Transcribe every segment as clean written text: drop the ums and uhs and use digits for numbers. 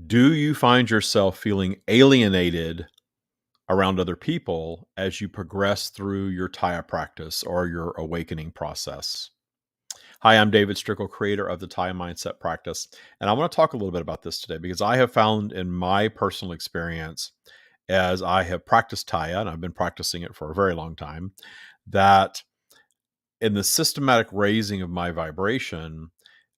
Do you find yourself feeling alienated around other people as you progress through your TYA practice or your awakening process? Hi, I'm David Strickel, creator of the TYA Mindset Practice. And I want to talk a little bit about this today because I have found in my personal experience, as I have practiced TYA, and I've been practicing it for a very long time, that in the systematic raising of my vibration,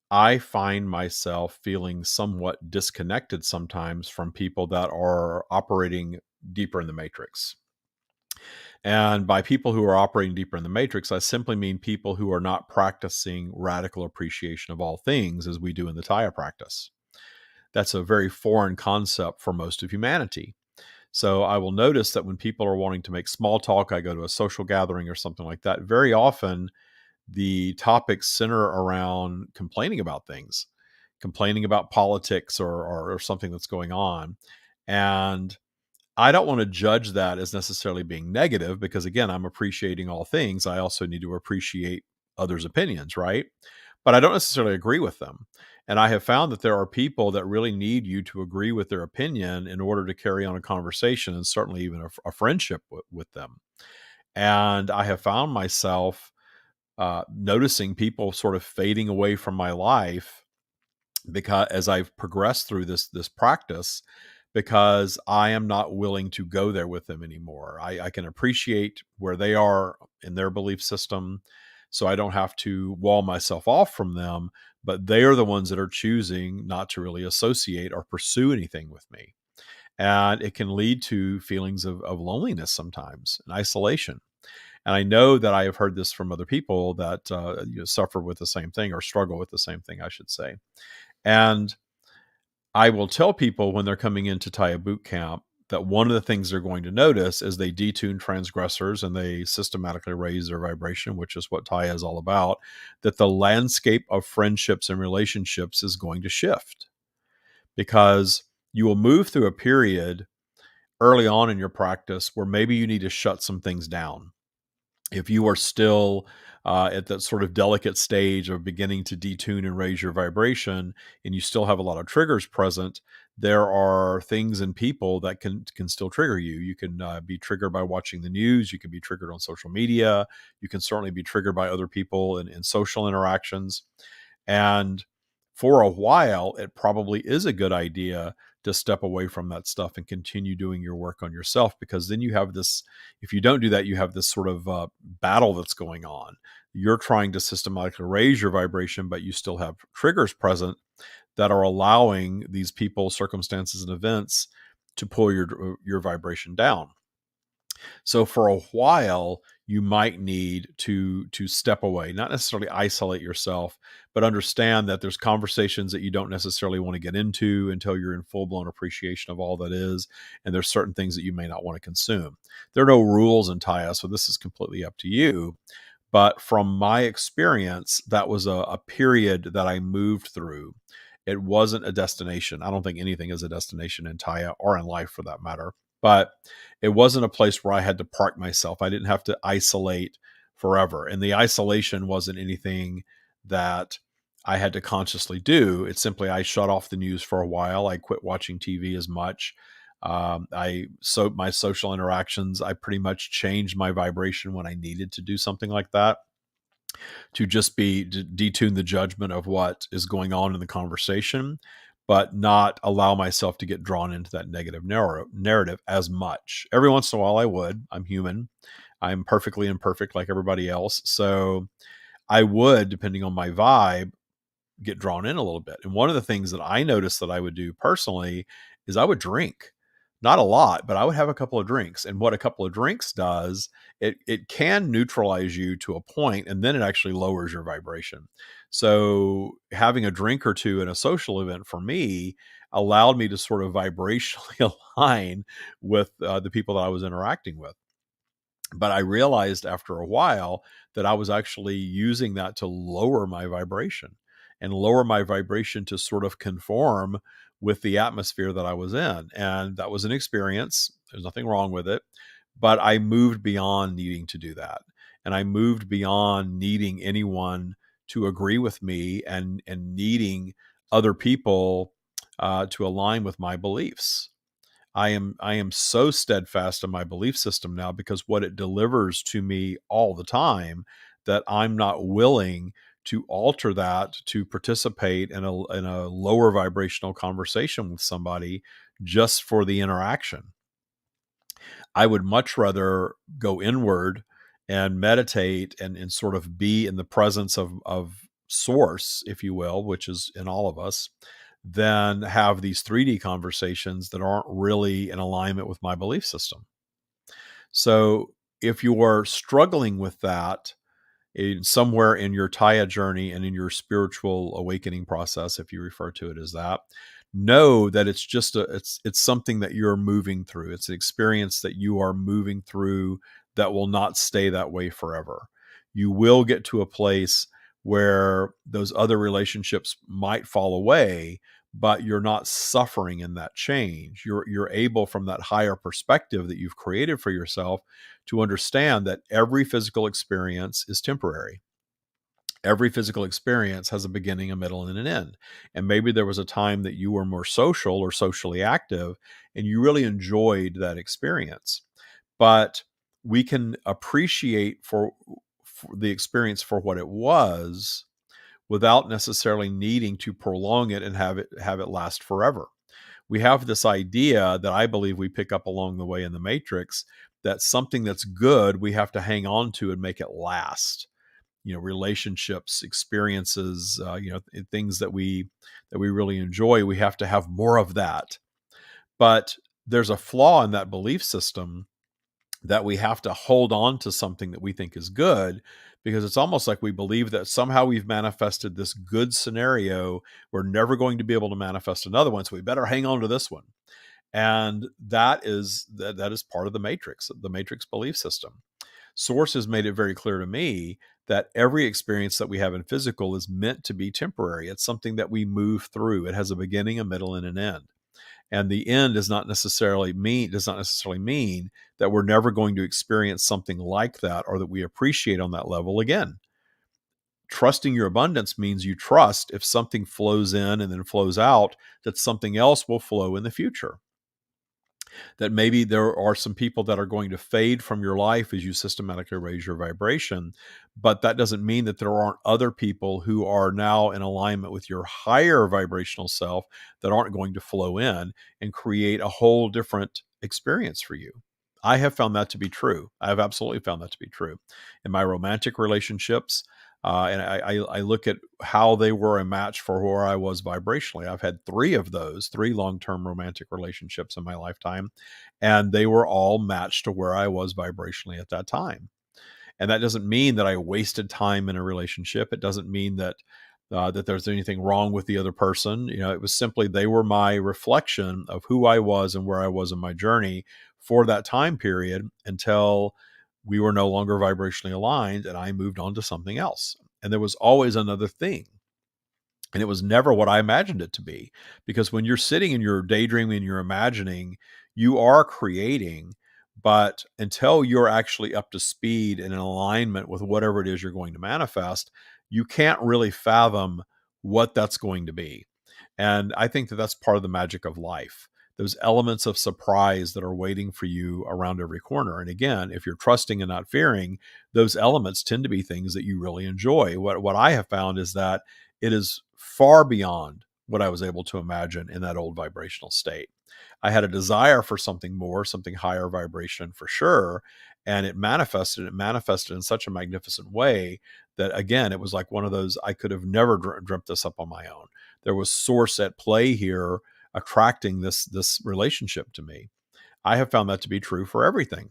I find myself feeling somewhat disconnected sometimes from people that are operating deeper in the matrix. And by people who are operating deeper in the matrix, I simply mean people who are not practicing radical appreciation of all things as we do in the TYA practice. That's a very foreign concept for most of humanity. So I will notice that when people are wanting to make small talk, I go to a social gathering or something like that. Very often, the topics center around complaining about things, complaining about politics or something that's going on. And I don't want to judge that as necessarily being negative because, again, I'm appreciating all things. I also need to appreciate others' opinions, right? But I don't necessarily agree with them. And I have found that there are people that really need you to agree with their opinion in order to carry on a conversation and certainly even a friendship with them. And I have found myself noticing people sort of fading away from my life because as I've progressed through this practice, because I am not willing to go there with them anymore. I can appreciate where they are in their belief system, so I don't have to wall myself off from them. But they are the ones that are choosing not to really associate or pursue anything with me, and it can lead to feelings of loneliness sometimes and isolation. And I know that I have heard this from other people that suffer with the same thing or struggle with the same thing, I should say. And I will tell people when they're coming into TYA boot camp that one of the things they're going to notice is they detune transgressors and they systematically raise their vibration, which is what TYA is all about, that the landscape of friendships and relationships is going to shift because you will move through a period early on in your practice where maybe you need to shut some things down. If you are still at that sort of delicate stage of beginning to detune and raise your vibration, and you still have a lot of triggers present, there are things and people that can still trigger you. You can be triggered by watching the news. You can be triggered on social media. You can certainly be triggered by other people in social interactions. And for a while, it probably is a good idea to step away from that stuff and continue doing your work on yourself, because then you have this, if you don't do that, you have this sort of battle that's going on. You're trying to systematically raise your vibration, but you still have triggers present that are allowing these people, circumstances, and events to pull your vibration down. So for a while, you might need to step away, not necessarily isolate yourself, but understand that there's conversations that you don't necessarily want to get into until you're in full-blown appreciation of all that is, and there's certain things that you may not want to consume. There are no rules in TYA, so this is completely up to you. But from my experience, that was a period that I moved through. It wasn't a destination. I don't think anything is a destination in TYA or in life for that matter. But it wasn't a place where I had to park myself. I didn't have to isolate forever. And the isolation wasn't anything that I had to consciously do. It's simply I shut off the news for a while. I quit watching TV as much. So my social interactions, I pretty much changed my vibration when I needed to do something like that, to just be to detune the judgment of what is going on in the conversation, but not allow myself to get drawn into that negative narrative as much. Every once in a while I would. I'm human. I'm perfectly imperfect like everybody else. So I would, depending on my vibe, get drawn in a little bit. And one of the things that I noticed that I would do personally is I would drink. Not a lot, but I would have a couple of drinks. And what a couple of drinks does, it can neutralize you to a point, and then it actually lowers your vibration. So having a drink or two in a social event for me allowed me to sort of vibrationally align with the people that I was interacting with. But I realized after a while that I was actually using that to lower my vibration and lower my vibration to sort of conform with the atmosphere that I was in. And that was an experience. There's nothing wrong with it. But I moved beyond needing to do that. And I moved beyond needing anyone to agree with me and needing other people to align with my beliefs. I am so steadfast in my belief system now because what it delivers to me all the time, that I'm not willing to alter that to participate in a lower vibrational conversation with somebody just for the interaction. I would much rather go inward and meditate and sort of be in the presence of source, if you will, which is in all of us, than have these 3D conversations that aren't really in alignment with my belief system. So if you are struggling with that somewhere in your TYA journey and in your spiritual awakening process, if you refer to it as that, know that it's just it's something that you're moving through. It's an experience that you are moving through that will not stay that way forever. You will get to a place where those other relationships might fall away, but you're not suffering in that change. You're able, from that higher perspective that you've created for yourself, to understand that every physical experience is temporary. Every physical experience has a beginning, a middle, and an end. And maybe there was a time that you were more social or socially active and you really enjoyed that experience. But we can appreciate for the experience for what it was without necessarily needing to prolong it and have it last forever. We have this idea that I believe we pick up along the way in the Matrix, that something that's good we have to hang on to and make it last. Relationships, experiences, things that we really enjoy, we have to have more of that. But there's a flaw in that belief system, that we have to hold on to something that we think is good, because it's almost like we believe that somehow we've manifested this good scenario. We're never going to be able to manifest another one, so we better hang on to this one. And that is part of the matrix belief system. Source has made it very clear to me that every experience that we have in physical is meant to be temporary. It's something that we move through. It has a beginning, a middle, and an end. And the end does not necessarily mean that we're never going to experience something like that, or that we appreciate on that level again. Trusting your abundance means you trust, if something flows in and then flows out, that something else will flow in the future. That maybe there are some people that are going to fade from your life as you systematically raise your vibration, but that doesn't mean that there aren't other people who are now in alignment with your higher vibrational self that aren't going to flow in and create a whole different experience for you. I have found that to be true. I have absolutely found that to be true in my romantic relationships. And I look at how they were a match for where I was vibrationally. I've had three long-term romantic relationships in my lifetime, and they were all matched to where I was vibrationally at that time. And that doesn't mean that I wasted time in a relationship. It doesn't mean that that there's anything wrong with the other person. It was simply they were my reflection of who I was and where I was in my journey for that time period, until we were no longer vibrationally aligned and I moved on to something else. And there was always another thing. And it was never what I imagined it to be. Because when you're sitting and you're daydreaming and you're imagining, you are creating. But until you're actually up to speed and in alignment with whatever it is you're going to manifest, you can't really fathom what that's going to be. And I think that that's part of the magic of life. Those elements of surprise that are waiting for you around every corner. And again, if you're trusting and not fearing, those elements tend to be things that you really enjoy. What I have found is that it is far beyond what I was able to imagine in that old vibrational state. I had a desire for something more, something higher vibration for sure. And it manifested in such a magnificent way that, again, it was like one of those, I could have never dreamt this up on my own. There was source at play here, attracting this relationship to me. I have found that to be true for everything.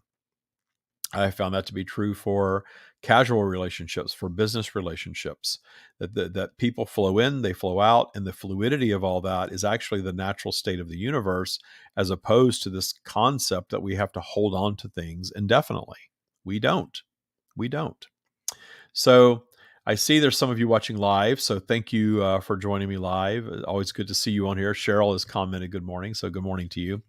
I found that to be true for casual relationships, for business relationships, that people flow in, they flow out, and the fluidity of all that is actually the natural state of the universe, as opposed to this concept that we have to hold on to things indefinitely. We don't. So I see there's some of you watching live, so thank you for joining me live. Always good to see you on here. Cheryl has commented good morning, so good morning to you.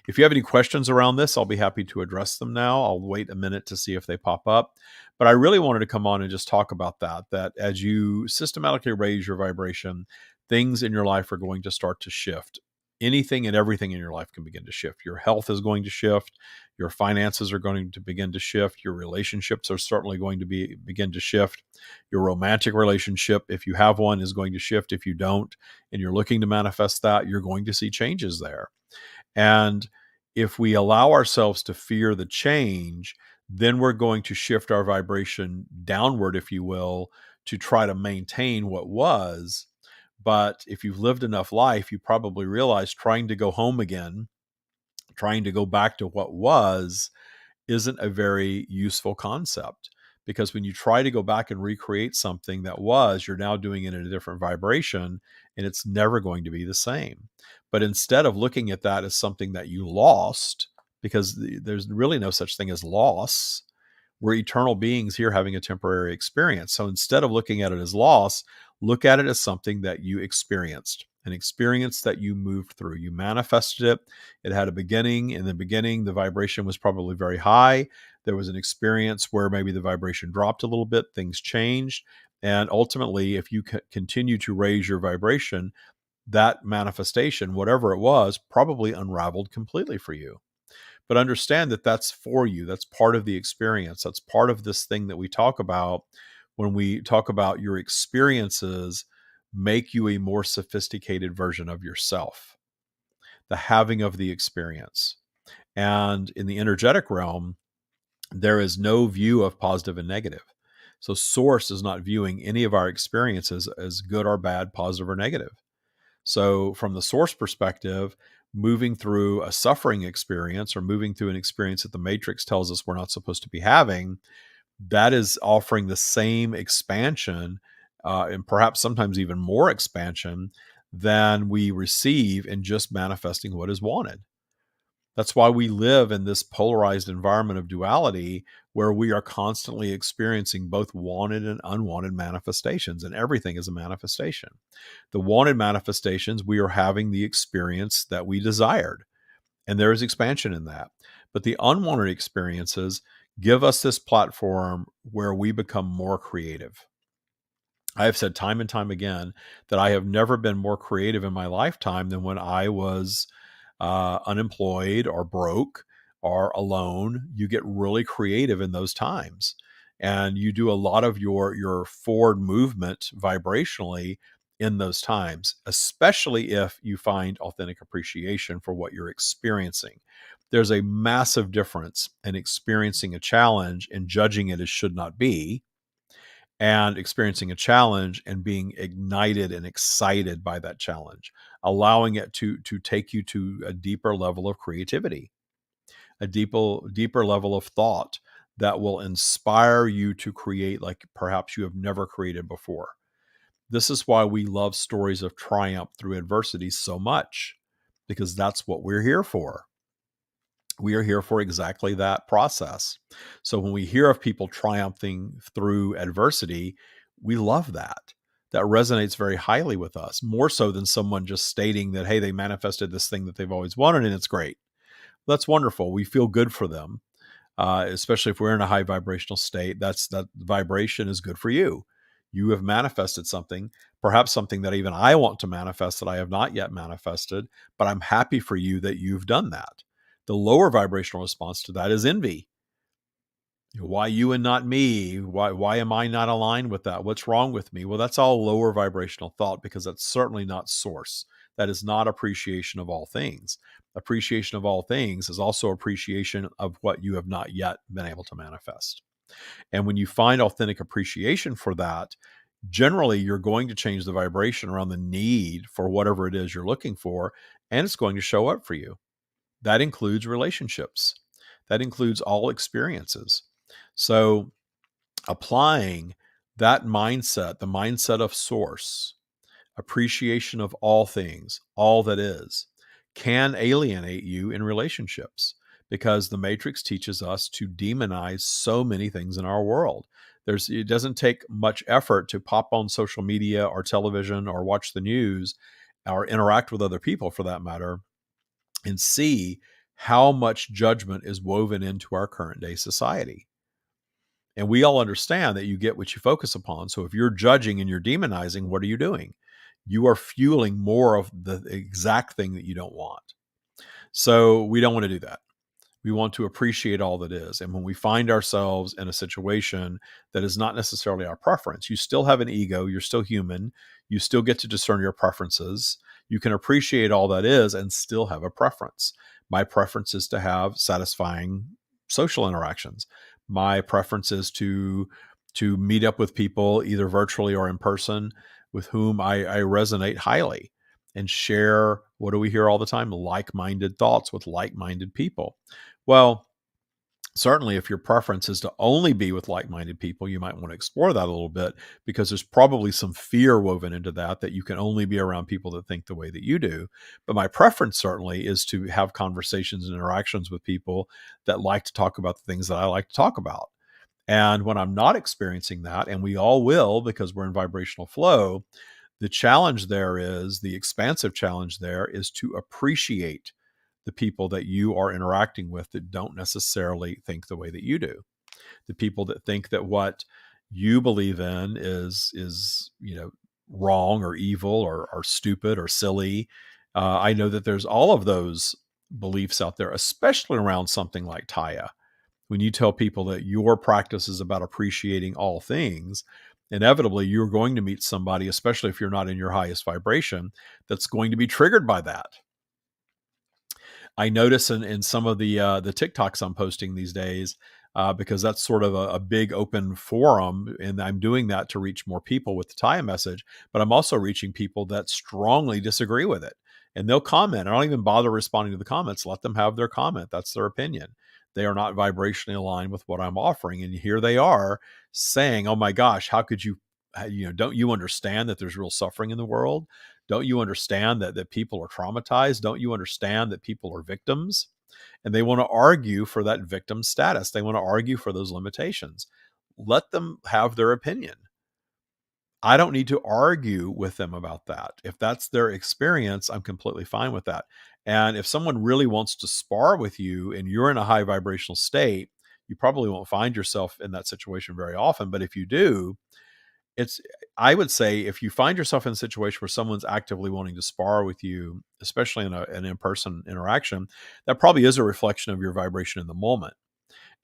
If you have any questions around this, I'll be happy to address them now. I'll wait a minute to see if they pop up. But I really wanted to come on and just talk about that as you systematically raise your vibration, things in your life are going to start to shift. anything and everything in your life can begin to shift. Your health is going to shift. Your finances are going to begin to shift. Your relationships are certainly going to begin to shift. Your romantic relationship, if you have one, is going to shift. If you don't, and you're looking to manifest that, you're going to see changes there. And if we allow ourselves to fear the change, then we're going to shift our vibration downward, if you will, to try to maintain what was. But if you've lived enough life, you probably realize trying to go home again, trying to go back to what was, isn't a very useful concept. Because when you try to go back and recreate something that was, you're now doing it in a different vibration, and it's never going to be the same. But instead of looking at that as something that you lost, because there's really no such thing as loss, we're eternal beings here having a temporary experience. So instead of looking at it as loss, look at it as something that you experienced, an experience that you moved through. You manifested it. It had a beginning. In the beginning, the vibration was probably very high. There was an experience where maybe the vibration dropped a little bit, things changed. And ultimately, if you continue to raise your vibration, that manifestation, whatever it was, probably unraveled completely for you. But understand that that's for you. That's part of the experience. That's part of this thing that we talk about when we talk about your experiences make you a more sophisticated version of yourself, the having of the experience. And in the energetic realm, there is no view of positive and negative. So source is not viewing any of our experiences as good or bad, positive or negative. So from the source perspective, moving through a suffering experience or moving through an experience that the matrix tells us we're not supposed to be having, that is offering the same expansion and perhaps sometimes even more expansion than we receive in just manifesting what is wanted. That's why we live in this polarized environment of duality where we are constantly experiencing both wanted and unwanted manifestations, and everything is a manifestation. The wanted manifestations, we are having the experience that we desired, and there is expansion in that. But the unwanted experiences give us this platform where we become more creative. I have said time and time again that I have never been more creative in my lifetime than when I was unemployed or broke or alone. You get really creative in those times, and you do a lot of your forward movement vibrationally in those times, especially if you find authentic appreciation for what you're experiencing. There's a massive difference in experiencing a challenge and judging it as should not be, and experiencing a challenge and being ignited and excited by that challenge, allowing it to take you to a deeper level of creativity, a deeper level of thought that will inspire you to create like perhaps you have never created before. This is why we love stories of triumph through adversity so much, because that's what we're here for. We are here for exactly that process. So when we hear of people triumphing through adversity, we love that. That resonates very highly with us, more so than someone just stating that, hey, they manifested this thing that they've always wanted and it's great. That's wonderful. We feel good for them, especially if we're in a high vibrational state. That vibration is good for you. You have manifested something, perhaps something that even I want to manifest that I have not yet manifested, but I'm happy for you that you've done that. The lower vibrational response to that is envy. Why you and not me? Why am I not aligned with that? What's wrong with me? Well, that's all lower vibrational thought, because that's certainly not source. That is not appreciation of all things. Appreciation of all things is also appreciation of what you have not yet been able to manifest. And when you find authentic appreciation for that, generally you're going to change the vibration around the need for whatever it is you're looking for, and it's going to show up for you. That includes relationships. That includes all experiences. So applying that mindset, the mindset of source, appreciation of all things, all that is, can alienate you in relationships, because the matrix teaches us to demonize so many things in our world. It doesn't take much effort to pop on social media or television or watch the news or interact with other people for that matter, and see how much judgment is woven into our current day society. And we all understand that you get what you focus upon. So if you're judging and you're demonizing, what are you doing? you are fueling more of the exact thing that you don't want. So we don't want to do that. We want to appreciate all that is. And when we find ourselves in a situation that is not necessarily our preference, you still have an ego, you're still human, you still get to discern your preferences. You can appreciate all that is and still have a preference. My preference is to have satisfying social interactions. My preference is to meet up with people either virtually or in person with whom I resonate highly and share, what do we hear all the time? Like-minded thoughts with like-minded people. Well, certainly if your preference is to only be with like-minded people, you might want to explore that a little bit, because there's probably some fear woven into that you can only be around people that think the way that you do. But my preference certainly is to have conversations and interactions with people that like to talk about the things that I like to talk about. And when I'm not experiencing that, and we all will because we're in vibrational flow, the challenge there is, the expansive challenge there is to appreciate the people that you are interacting with that don't necessarily think the way that you do. The people that think that what you believe in is wrong or evil or stupid or silly. I know that there's all of those beliefs out there, especially around something like TYA. When you tell people that your practice is about appreciating all things, inevitably you're going to meet somebody, especially if you're not in your highest vibration, that's going to be triggered by that. I notice in some of the TikToks I'm posting these days, because that's sort of a big open forum, and I'm doing that to reach more people with the TYA message, but I'm also reaching people that strongly disagree with it. And they'll comment. I don't even bother responding to the comments. Let them have their comment. That's their opinion. They are not vibrationally aligned with what I'm offering. And here they are saying, oh my gosh, how could you, don't you understand that there's real suffering in the world? Don't you understand that people are traumatized? Don't you understand that people are victims? And they want to argue for that victim status. They want to argue for those limitations. Let them have their opinion. I don't need to argue with them about that. If that's their experience, I'm completely fine with that. And if someone really wants to spar with you and you're in a high vibrational state, you probably won't find yourself in that situation very often. But if you do, I would say, if you find yourself in a situation where someone's actively wanting to spar with you, especially in an in-person interaction, that probably is a reflection of your vibration in the moment.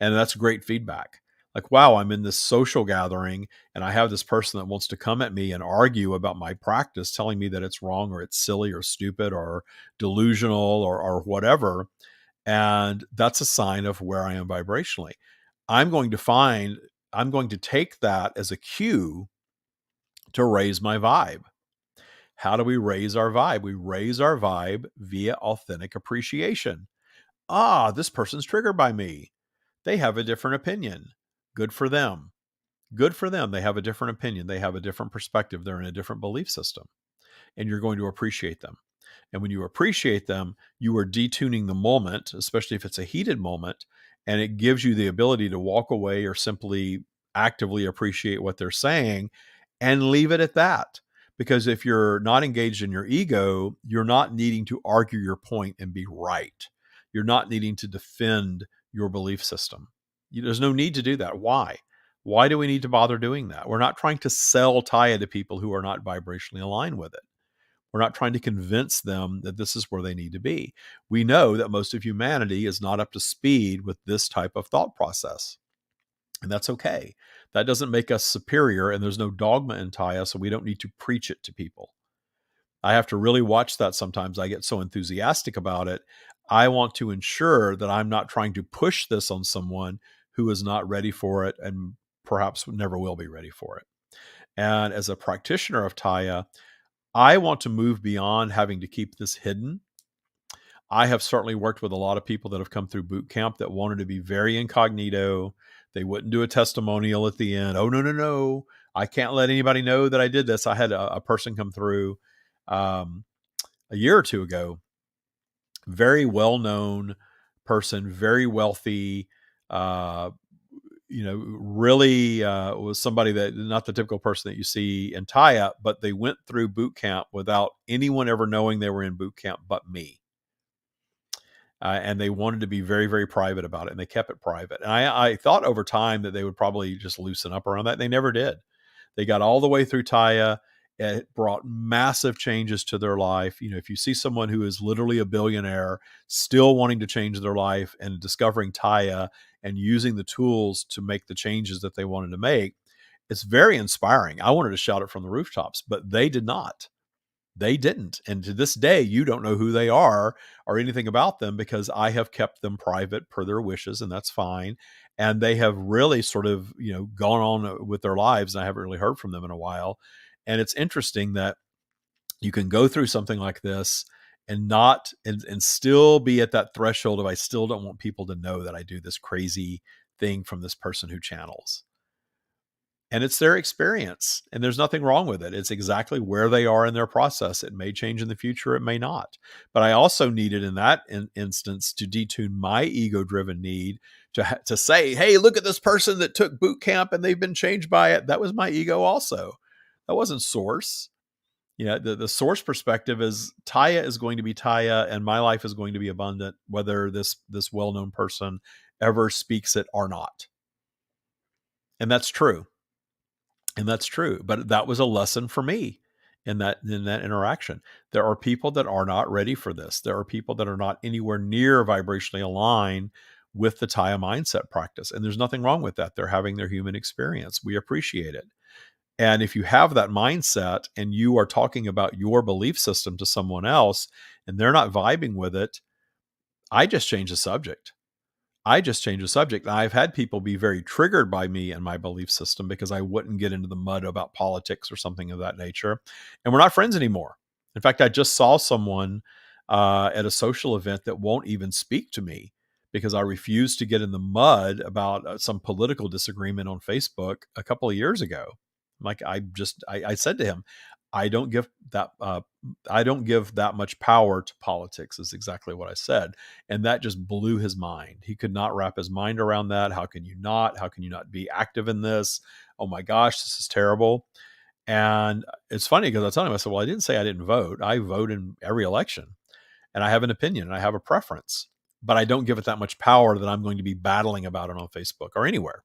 And that's great feedback. Like, wow, I'm in this social gathering and I have this person that wants to come at me and argue about my practice, telling me that it's wrong or it's silly or stupid or delusional or whatever. And that's a sign of where I am vibrationally. I'm going to take that as a cue to raise my vibe. How do we raise our vibe? We raise our vibe via authentic appreciation. Ah, this person's triggered by me. They have a different opinion. Good for them. Good for them. They have a different opinion. They have a different perspective. They're in a different belief system. And you're going to appreciate them. And when you appreciate them, you are detuning the moment, especially if it's a heated moment, and it gives you the ability to walk away or simply actively appreciate what they're saying and leave it at that. Because if you're not engaged in your ego, you're not needing to argue your point and be right. You're not needing to defend your belief system. There's no need to do that. Why? Why do we need to bother doing that? We're not trying to sell TYA to people who are not vibrationally aligned with it. We're not trying to convince them that this is where they need to be. We know that most of humanity is not up to speed with this type of thought process. And that's okay. That doesn't make us superior, and there's no dogma in TYA, so we don't need to preach it to people. I have to really watch that sometimes. I get so enthusiastic about it. I want to ensure that I'm not trying to push this on someone who is not ready for it and perhaps never will be ready for it. And as a practitioner of TYA, I want to move beyond having to keep this hidden. I have certainly worked with a lot of people that have come through boot camp that wanted to be very incognito. They wouldn't do a testimonial at the end. Oh, no, no, no. I can't let anybody know that I did this. I had a person come through a year or two ago, very well-known person, very wealthy, really was somebody that not the typical person that you see in TYA, but they went through boot camp without anyone ever knowing they were in boot camp but me. And they wanted to be very, very private about it, and they kept it private. And I thought over time that they would probably just loosen up around that. They never did. They got all the way through TYA, It brought massive changes to their life. If you see someone who is literally a billionaire still wanting to change their life and discovering TYA and using the tools to make the changes that they wanted to make, it's very inspiring. I wanted to shout it from the rooftops, but they did not. They didn't. And to this day, you don't know who they are or anything about them because I have kept them private per their wishes, and that's fine. And they have really sort of, gone on with their lives. And I haven't really heard from them in a while. And it's interesting that you can go through something like this and not and still be at that threshold of I still don't want people to know that I do this crazy thing from this person who channels. And it's their experience, and there's nothing wrong with it. It's exactly where they are in their process. It may change in the future, it may not. But I also needed in that instance to detune my ego-driven need to say, hey, look at this person that took boot camp and they've been changed by it. That was my ego also. That wasn't source. The source perspective is TYA is going to be TYA, and my life is going to be abundant, whether this well-known person ever speaks it or not. And that's true. And that's true. But that was a lesson for me in that interaction. There are people that are not ready for this. There are people that are not anywhere near vibrationally aligned with the TYA mindset practice. And there's nothing wrong with that. They're having their human experience. We appreciate it. And if you have that mindset and you are talking about your belief system to someone else and they're not vibing with it, I just change the subject. I've had people be very triggered by me and my belief system because I wouldn't get into the mud about politics or something of that nature. And we're not friends anymore. In fact, I just saw someone at a social event that won't even speak to me because I refused to get in the mud about some political disagreement on Facebook a couple of years ago. Like I said to him, I don't give that much power to politics is exactly what I said. And that just blew his mind. He could not wrap his mind around that. How can you not? How can you not be active in this? Oh my gosh, this is terrible. And it's funny because I told him, I said, well, I didn't say I didn't vote. I vote in every election and I have an opinion and I have a preference, but I don't give it that much power that I'm going to be battling about it on Facebook or anywhere.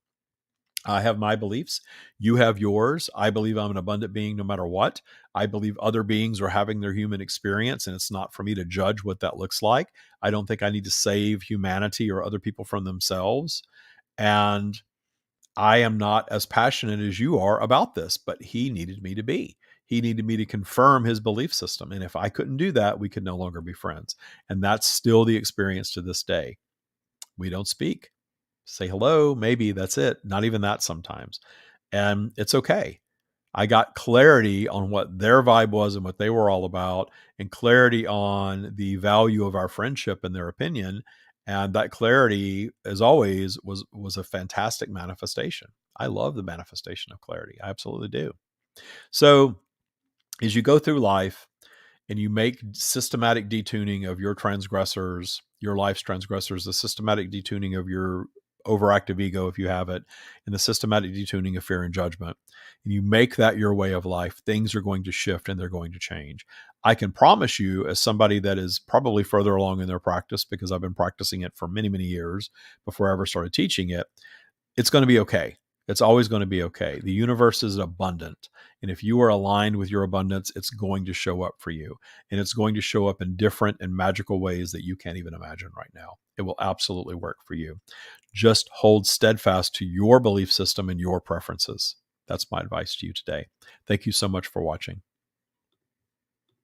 I have my beliefs. You have yours. I believe I'm an abundant being no matter what. I believe other beings are having their human experience, and it's not for me to judge what that looks like. I don't think I need to save humanity or other people from themselves. And I am not as passionate as you are about this, but he needed me to be. He needed me to confirm his belief system. And if I couldn't do that, we could no longer be friends. And that's still the experience to this day. We don't speak. Say hello, maybe that's it. Not even that sometimes. And it's okay. I got clarity on what their vibe was and what they were all about, and clarity on the value of our friendship and their opinion. And that clarity, as always, was a fantastic manifestation. I love the manifestation of clarity. I absolutely do. So as you go through life and you make systematic detuning of your transgressors, your life's transgressors, the systematic detuning of your overactive ego, if you have it, and the systematic detuning of fear and judgment, and you make that your way of life, things are going to shift and they're going to change. I can promise you, as somebody that is probably further along in their practice, because I've been practicing it for many, many years before I ever started teaching it, it's going to be okay. It's always going to be okay. The universe is abundant. And if you are aligned with your abundance, it's going to show up for you. And it's going to show up in different and magical ways that you can't even imagine right now. It will absolutely work for you. Just hold steadfast to your belief system and your preferences. That's my advice to you today. Thank you so much for watching.